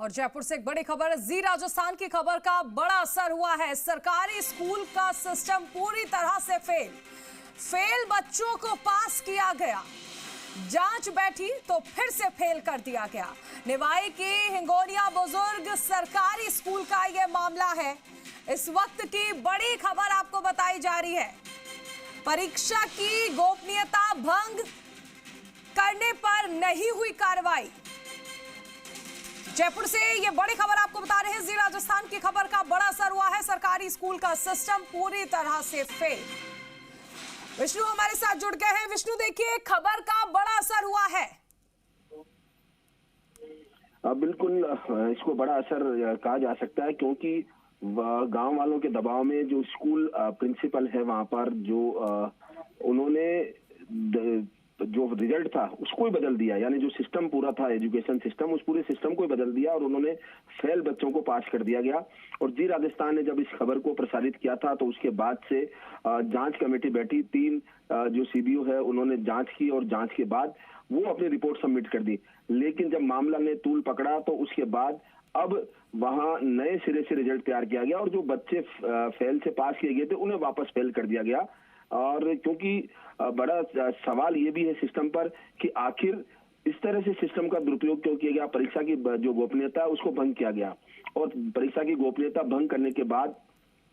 और जयपुर से एक बड़ी खबर, जी राजस्थान की खबर का बड़ा असर हुआ है। सरकारी स्कूल का सिस्टम पूरी तरह से फेल बच्चों को पास किया गया। जांच बैठी तो फिर से फेल कर दिया गया। निवाई की हिंगोनिया बुजुर्ग सरकारी स्कूल का यह मामला है। इस वक्त की बड़ी खबर आपको बताई जा रही है। परीक्षा की गोपनीयता भंग करने पर नहीं हुई कार्रवाई। जयपुर से ये बड़ी खबर आपको बता रहे हैं। जी राजस्थान की खबर का बड़ा असर हुआ है। सरकारी स्कूल का सिस्टम पूरी तरह से फेल। विष्णु हमारे साथ जुड़ गए हैं। विष्णु, देखिए खबर का बड़ा असर हुआ है। बिल्कुल, इसको बड़ा असर कहा जा सकता है क्योंकि गांव वालों के दबाव में जो स्कूल प्रिंसिपल है वहां पर जो उन्होंने जो रिजल्ट था उसको ही बदल दिया, यानी जो सिस्टम पूरा था एजुकेशन सिस्टम, उस पूरे सिस्टम को ही बदल दिया और उन्होंने फेल बच्चों को पास कर दिया गया। और जी राजस्थान ने जब इस खबर को प्रसारित किया था तो उसके बाद से जांच कमेटी बैठी। 3 जो सीबीओ है उन्होंने जांच की और जांच के बाद वो अपनी रिपोर्ट सबमिट कर दी। लेकिन जब मामला ने तूल पकड़ा तो उसके बाद अब वहां नए सिरे से रिजल्ट तैयार किया गया और जो बच्चे फेल से पास किए गए थे उन्हें वापस फेल कर दिया गया। और क्योंकि बड़ा सवाल ये भी है सिस्टम पर कि आखिर इस तरह से सिस्टम का दुरुपयोग क्यों किया गया। परीक्षा की जो गोपनीयता है उसको भंग किया गया और परीक्षा की गोपनीयता भंग करने के बाद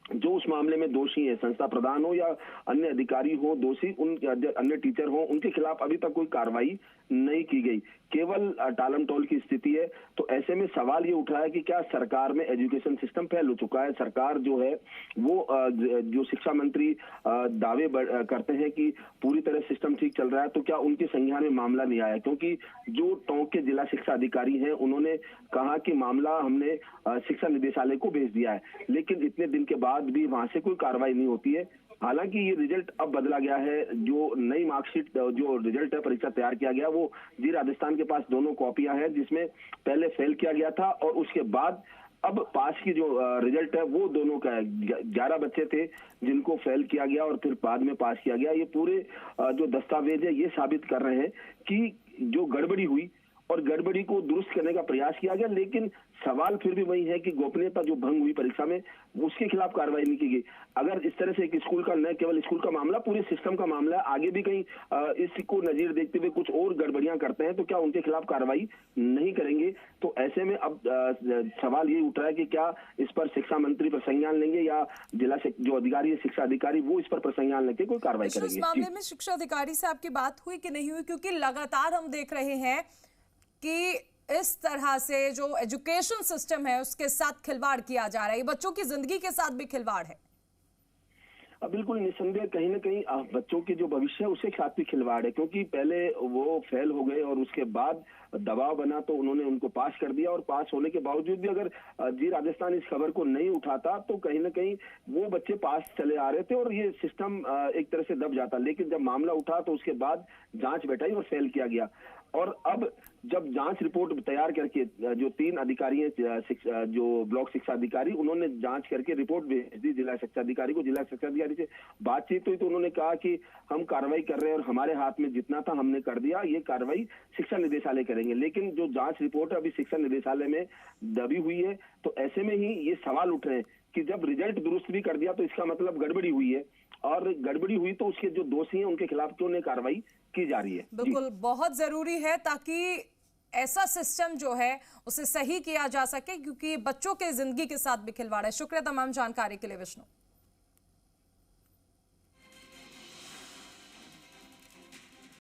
जो उस मामले में दोषी है, संस्था प्रधान हो या अन्य अधिकारी हो, दोषी उन अन्य टीचर हो, उनके खिलाफ अभी तक कोई कार्रवाई नहीं की गई, केवल टालम टोल की स्थिति है। तो ऐसे में सवाल ये उठा है कि क्या सरकार में एजुकेशन सिस्टम फेल हो चुका है। सरकार जो है वो जो शिक्षा मंत्री दावे करते हैं कि पूरी तरह सिस्टम ठीक चल रहा है, तो क्या उनके संज्ञान में मामला नहीं आया? क्योंकि जो टोंक के जिला शिक्षा अधिकारी हैं उन्होंने कहा कि मामला हमने शिक्षा निदेशालय को भेज दिया है, लेकिन इतने दिन के बाद भी वहां से कोई कार्रवाई नहीं होती है। हालांकि ये रिजल्ट अब बदला गया है। जो नई मार्कशीट जो रिजल्ट है परीक्षा तैयार किया गया वो जी राजस्थान के पास दोनों कॉपियां हैं, जिसमें पहले फेल किया गया था और उसके बाद अब पास की जो रिजल्ट है वो दोनों का है। 11 बच्चे थे जिनको फेल किया गया और फिर बाद में पास किया गया। ये पूरे जो दस्तावेज है ये साबित कर रहे हैं कि जो गड़बड़ी हुई और गड़बड़ी को दुरुस्त करने का प्रयास किया गया, लेकिन सवाल फिर भी वही है कि गोपनीयता जो भंग हुई परीक्षा में उसके खिलाफ कार्रवाई नहीं की गई। अगर इस तरह से एक स्कूल का न केवल स्कूल का मामला, पूरे सिस्टम का मामला है, आगे भी कहीं इसको नजीर देखते हुए कुछ और गड़बड़ियां करते हैं तो क्या उनके खिलाफ कार्रवाई नहीं करेंगे? तो ऐसे में अब सवाल ये उठ रहा है कि क्या इस पर शिक्षा मंत्री पर संज्ञान लेंगे या जिला जो अधिकारी है शिक्षा अधिकारी वो इस पर प्रसंज्ञान लेके कोई कार्रवाई करेंगे? इस मामले में शिक्षा अधिकारी से आपकी बात हुई कि नहीं हुई? क्योंकि लगातार हम देख रहे हैं कि इस तरह से जो एजुकेशन सिस्टम है उसके साथ खिलवाड़ किया जा रहा है। बच्चों की जिंदगी के साथ भी खिलवाड़ है। बिल्कुल निस्संदेह कहीं ना कहीं बच्चों के जो भविष्य है उसके साथ भी खिलवाड़ है, क्योंकि पहले वो फेल हो गए और उसके बाद दबाव बना तो उन्होंने उनको पास कर दिया और पास होने के बावजूद भी अगर जी राजस्थान इस खबर को नहीं उठाता तो कहीं ना कहीं वो बच्चे पास चले आ रहे थे और ये सिस्टम एक तरह से दब जाता। लेकिन जब मामला उठा तो उसके बाद जांच बैठाई और फेल किया गया। और अब जब जांच रिपोर्ट तैयार करके जो 3 अधिकारी हैं जो ब्लॉक शिक्षा अधिकारी, उन्होंने जांच करके रिपोर्ट भेज दी जिला शिक्षा अधिकारी को। जिला शिक्षा अधिकारी से बातचीत हुई तो उन्होंने कहा कि हम कार्रवाई कर रहे हैं और हमारे हाथ में जितना था हमने कर दिया, ये कार्रवाई शिक्षा निदेशालय करेंगे। लेकिन जो जांच रिपोर्ट है अभी शिक्षा निदेशालय में दबी हुई है। तो ऐसे में ही ये सवाल उठ रहे हैं कि जब रिजल्ट दुरुस्त भी कर दिया तो इसका मतलब गड़बड़ी हुई है, और गड़बड़ी हुई तो उसके जो दोषी हैं उनके खिलाफ क्यों नहीं कार्रवाई की जा रही है? बिल्कुल, बहुत जरूरी है ताकि ऐसा सिस्टम जो है उसे सही किया जा सके, क्योंकि बच्चों के जिंदगी के साथ भी खिलवाड़ है। शुक्रिया तमाम जानकारी के लिए विष्णु।